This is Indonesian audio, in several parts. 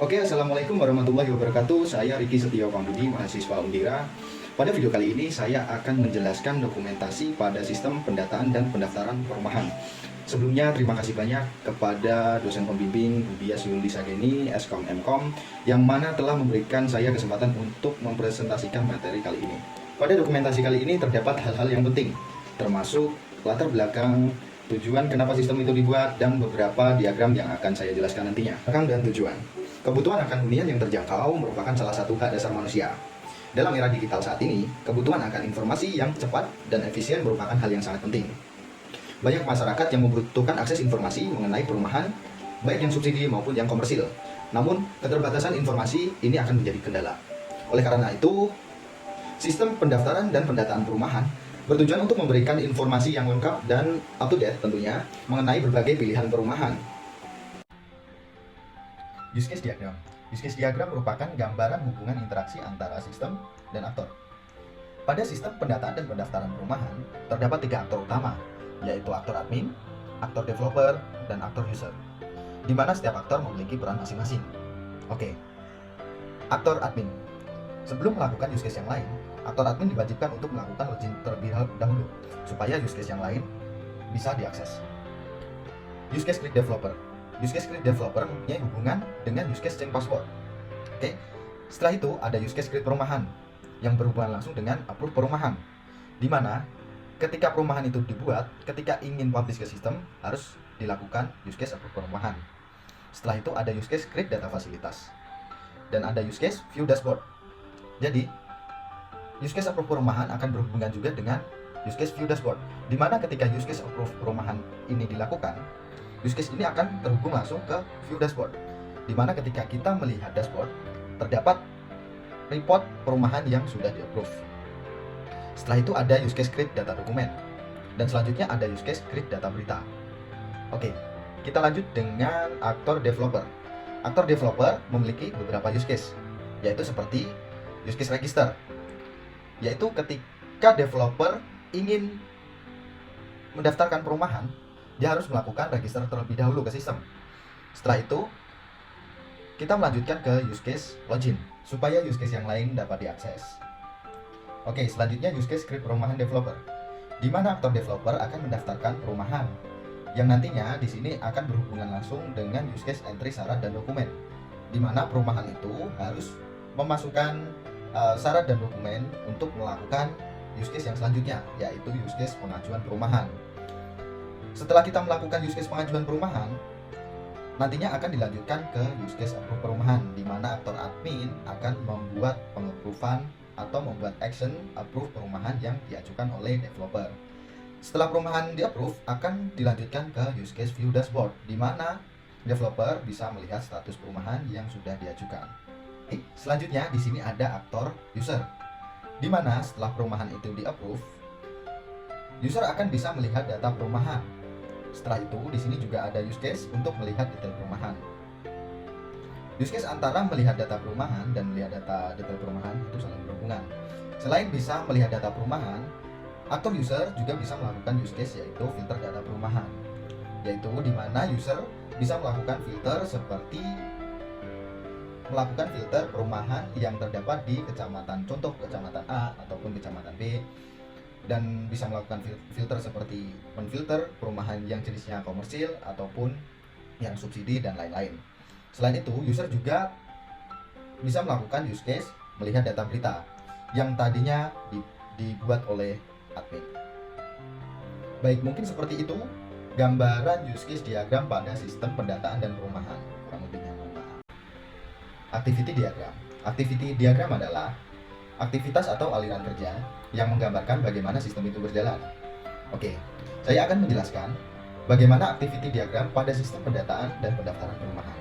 Oke, Assalamualaikum warahmatullahi wabarakatuh. Saya Riki Setio Pambudi, mahasiswa Undira. Pada video kali ini saya akan menjelaskan dokumentasi pada sistem pendataan dan pendaftaran perumahan. Sebelumnya terima kasih banyak kepada dosen pembimbing Budias Yuli Sageni, Eskom Mkom, yang mana telah memberikan saya kesempatan untuk mempresentasikan materi kali ini. Pada dokumentasi kali ini terdapat hal-hal yang penting, termasuk latar belakang, tujuan kenapa sistem itu dibuat, dan beberapa diagram yang akan saya jelaskan nantinya. Belakang dan tujuan. Kebutuhan akan hunian yang terjangkau merupakan salah satu hak dasar manusia. Dalam era digital saat ini, kebutuhan akan informasi yang cepat dan efisien merupakan hal yang sangat penting. Banyak masyarakat yang membutuhkan akses informasi mengenai perumahan, baik yang subsidi maupun yang komersil. Namun, keterbatasan informasi ini akan menjadi kendala. Oleh karena itu, sistem pendaftaran dan pendataan perumahan bertujuan untuk memberikan informasi yang lengkap dan up-to-date tentunya mengenai berbagai pilihan perumahan. Use case diagram. Use case diagram merupakan gambaran hubungan interaksi antara sistem dan aktor. Pada sistem pendataan dan pendaftaran perumahan, terdapat 3 aktor utama, yaitu aktor admin, aktor developer, dan aktor user, di mana setiap aktor memiliki peran masing-masing. Oke, aktor admin. Sebelum melakukan use case yang lain, aktor admin diwajibkan untuk melakukan login terlebih dahulu, supaya use case yang lain bisa diakses. Use case create developer. Use case create developer mempunyai hubungan dengan use case change password. Oke. Setelah itu ada use case create perumahan yang berhubungan langsung dengan approve perumahan. Di mana ketika perumahan itu dibuat, ketika ingin publish ke sistem harus dilakukan use case approve perumahan. Setelah itu ada use case create data fasilitas. Dan ada use case view dashboard. Jadi use case approve perumahan akan berhubungan juga dengan use case view dashboard. Di mana ketika use case approve perumahan ini dilakukan, use case ini akan terhubung langsung ke view dashboard, di mana ketika kita melihat dashboard terdapat report perumahan yang sudah di-approve. Setelah itu ada use case create data dokumen, dan selanjutnya ada use case create data berita. Oke, kita lanjut dengan aktor developer. Aktor developer memiliki beberapa use case, yaitu seperti use case register, yaitu ketika developer ingin mendaftarkan perumahan, dia harus melakukan register terlebih dahulu ke sistem. Setelah itu, kita melanjutkan ke use case login, supaya use case yang lain dapat diakses. Oke, selanjutnya use case create perumahan developer, di mana aktor developer akan mendaftarkan perumahan, yang nantinya di sini akan berhubungan langsung dengan use case entry syarat dan dokumen, di mana perumahan itu harus memasukkan syarat dan dokumen untuk melakukan use case yang selanjutnya, yaitu use case pengajuan perumahan. Setelah kita melakukan use case pengajuan perumahan, nantinya akan dilanjutkan ke use case approve perumahan, di mana aktor admin akan membuat pengapproval atau membuat action approve perumahan yang diajukan oleh developer. Setelah perumahan di-approve, akan dilanjutkan ke use case view dashboard, di mana developer bisa melihat status perumahan yang sudah diajukan. Selanjutnya di sini ada aktor user, di mana setelah perumahan itu di-approve, user akan bisa melihat data perumahan. Setelah itu, di sini juga ada use case untuk melihat detail perumahan. Use case antara melihat data perumahan dan melihat detail perumahan itu saling berhubungan. Selain bisa melihat data perumahan, aktor user juga bisa melakukan use case yaitu filter data perumahan, yaitu di mana user bisa melakukan filter seperti melakukan filter perumahan yang terdapat di kecamatan, contoh kecamatan A ataupun kecamatan B, dan bisa melakukan filter seperti menfilter perumahan yang jenisnya komersil ataupun yang subsidi dan lain-lain. Selain itu, user juga bisa melakukan use case melihat data berita yang tadinya dibuat oleh admin. Baik, mungkin seperti itu gambaran use case diagram pada sistem pendataan dan perumahan. Kurang lebihnya mohon maaf. Activity diagram. Activity diagram adalah aktivitas atau aliran kerja yang menggambarkan bagaimana sistem itu berjalan. Oke, saya akan menjelaskan bagaimana activity diagram pada sistem pendataan dan pendaftaran perumahan.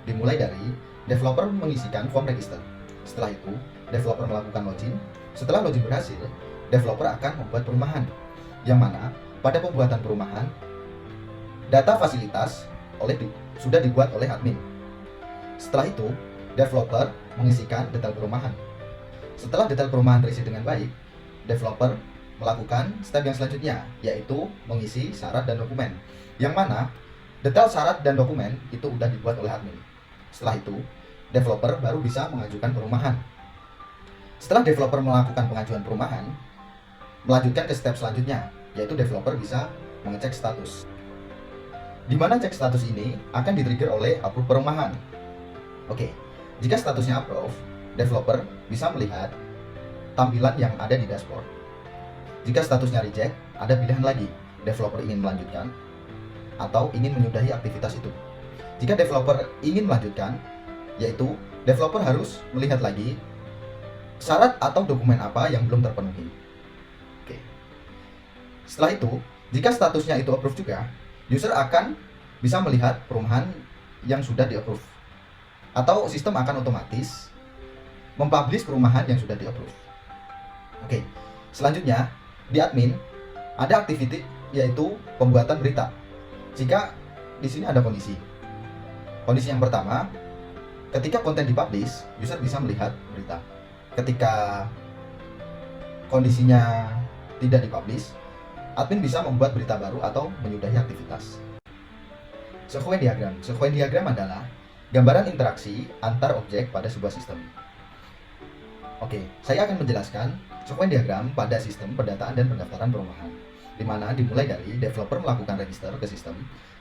Dimulai dari developer mengisikan form register. Setelah itu, developer melakukan login. Setelah login berhasil, developer akan membuat perumahan, yang mana pada pembuatan perumahan, data fasilitas sudah dibuat oleh admin. Setelah itu, developer mengisikan detail perumahan. Setelah detail perumahan terisi dengan baik, developer melakukan step yang selanjutnya, yaitu mengisi syarat dan dokumen, yang mana detail syarat dan dokumen itu sudah dibuat oleh admin. Setelah itu, developer baru bisa mengajukan perumahan. Setelah developer melakukan pengajuan perumahan, melanjutkan ke step selanjutnya, yaitu developer bisa mengecek status. Di mana cek status ini akan di-trigger oleh approve perumahan. Oke, jika statusnya approve, developer bisa melihat tampilan yang ada di dashboard. Jika statusnya reject, ada pilihan lagi, developer ingin melanjutkan atau ingin menyudahi aktivitas itu. Jika developer ingin melanjutkan, yaitu developer harus melihat lagi syarat atau dokumen apa yang belum terpenuhi. Oke. Setelah itu, jika statusnya itu approve juga, user akan bisa melihat perumahan yang sudah di-approve. Atau sistem akan otomatis mempublish perumahan yang sudah di-approve. Oke. Selanjutnya, di admin ada activity yaitu pembuatan berita. Jika di sini ada kondisi. Kondisi yang pertama, ketika konten dipublish, user bisa melihat berita. Ketika kondisinya tidak dipublish, admin bisa membuat berita baru atau menyudahi aktivitas. Sequence diagram. Sequence diagram adalah gambaran interaksi antar objek pada sebuah sistem. Oke, saya akan menjelaskan sequence diagram pada sistem pendataan dan pendaftaran perumahan, di mana dimulai dari developer melakukan register ke sistem.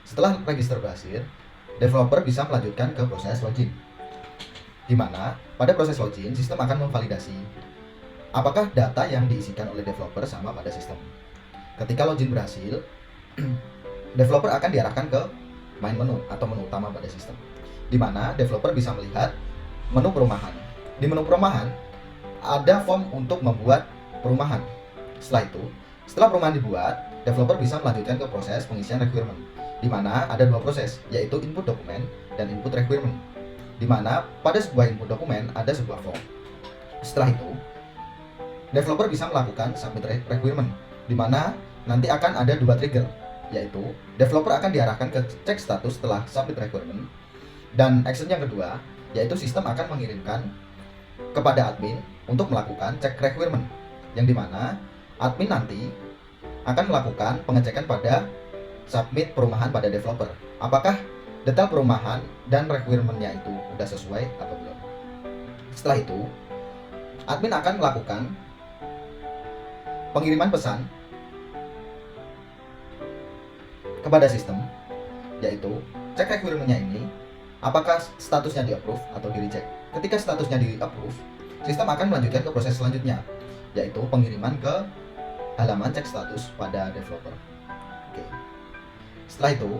Setelah register berhasil, developer bisa melanjutkan ke proses login, di mana pada proses login sistem akan memvalidasi apakah data yang diisikan oleh developer sama pada sistem. Ketika login berhasil, developer akan diarahkan ke main menu atau menu utama pada sistem, di mana developer bisa melihat menu perumahan. Di menu perumahan ada form untuk membuat perumahan. Setelah perumahan dibuat, developer bisa melanjutkan ke proses pengisian requirement, di mana ada dua proses, yaitu input dokumen dan input requirement, di mana pada sebuah input dokumen ada sebuah form. Setelah itu, developer bisa melakukan submit requirement, di mana nanti akan ada dua trigger, yaitu developer akan diarahkan ke cek status setelah submit requirement, dan action yang kedua, yaitu sistem akan mengirimkan kepada admin untuk melakukan cek requirement, yang dimana admin nanti akan melakukan pengecekan pada submit perumahan pada developer, apakah detail perumahan dan requirement-nya itu udah sesuai atau belum. Setelah itu, admin akan melakukan pengiriman pesan kepada sistem, yaitu cek requirement-nya ini apakah statusnya di-approve atau di-reject. Ketika statusnya di-approve, sistem akan melanjutkan ke proses selanjutnya, yaitu pengiriman ke halaman cek status pada developer. Oke. Setelah itu,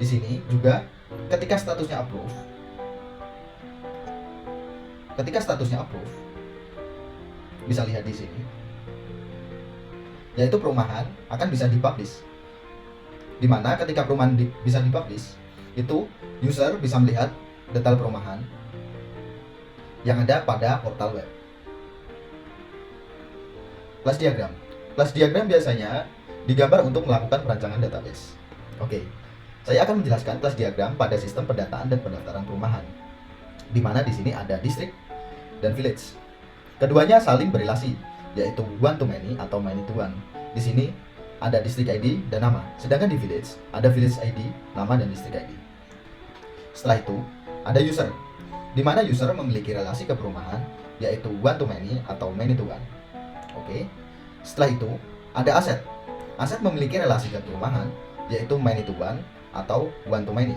di sini juga ketika statusnya approve, bisa lihat di sini, yaitu perumahan akan bisa dipublish. Di mana ketika perumahan bisa dipublish, itu user bisa melihat detail perumahan yang ada pada portal web. Class diagram. Class diagram biasanya digambar untuk melakukan perancangan database. Oke, saya akan menjelaskan class diagram pada sistem pendataan dan pendaftaran perumahan, di mana di sini ada district dan village. Keduanya saling berrelasi, yaitu one to many atau many to one. Di sini ada district ID dan nama, sedangkan di village ada village ID, nama dan district ID. Setelah itu ada user, di mana user memiliki relasi ke perumahan, yaitu one to many atau many to one. Oke. Setelah itu ada aset. Aset memiliki relasi ke perumahan, yaitu many to one atau one to many.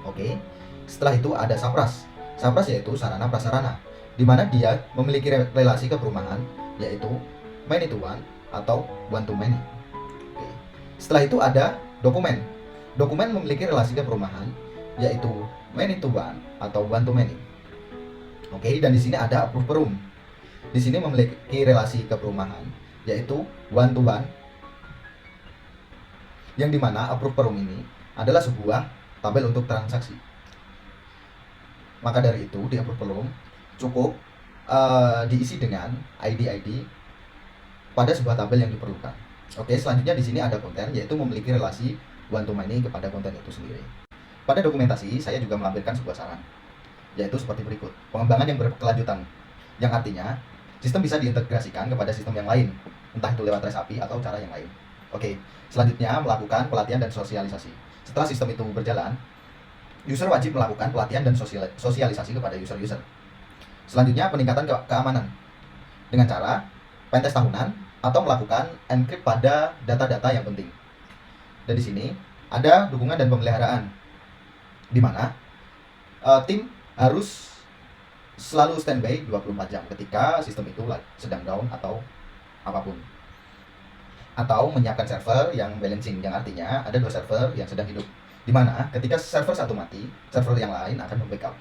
Oke. Setelah itu ada sapras. Sapras yaitu sarana prasarana, di mana dia memiliki relasi ke perumahan, yaitu many to one atau one to many. Oke. Setelah itu ada dokumen. Dokumen memiliki relasi ke perumahan, yaitu many to one atau one to many. Oke, dan di sini ada approve perum. Di sini memiliki relasi ke perumahan, yaitu one to one, yang dimana approve perum ini adalah sebuah tabel untuk transaksi. Maka dari itu di approve perum cukup diisi dengan ID pada sebuah tabel yang diperlukan. Oke, selanjutnya di sini ada konten, yaitu memiliki relasi one to many kepada konten itu sendiri. Pada dokumentasi saya juga melampirkan sebuah saran, yaitu seperti berikut: pengembangan yang berkelanjutan, yang artinya sistem bisa diintegrasikan kepada sistem yang lain, entah itu lewat REST API atau cara yang lain. Oke, selanjutnya melakukan pelatihan dan sosialisasi. Setelah sistem itu berjalan, User wajib melakukan pelatihan dan sosialisasi kepada user-user. Selanjutnya, peningkatan keamanan dengan cara pentest tahunan atau melakukan encrypt pada data-data yang penting. Dan di sini ada dukungan dan pemeliharaan, di mana tim harus selalu standby 24 jam ketika sistem itu sedang down atau apapun. Atau menyiapkan server yang balancing, yang artinya ada 2 server yang sedang hidup, di mana ketika server satu mati, server yang lain akan membackup.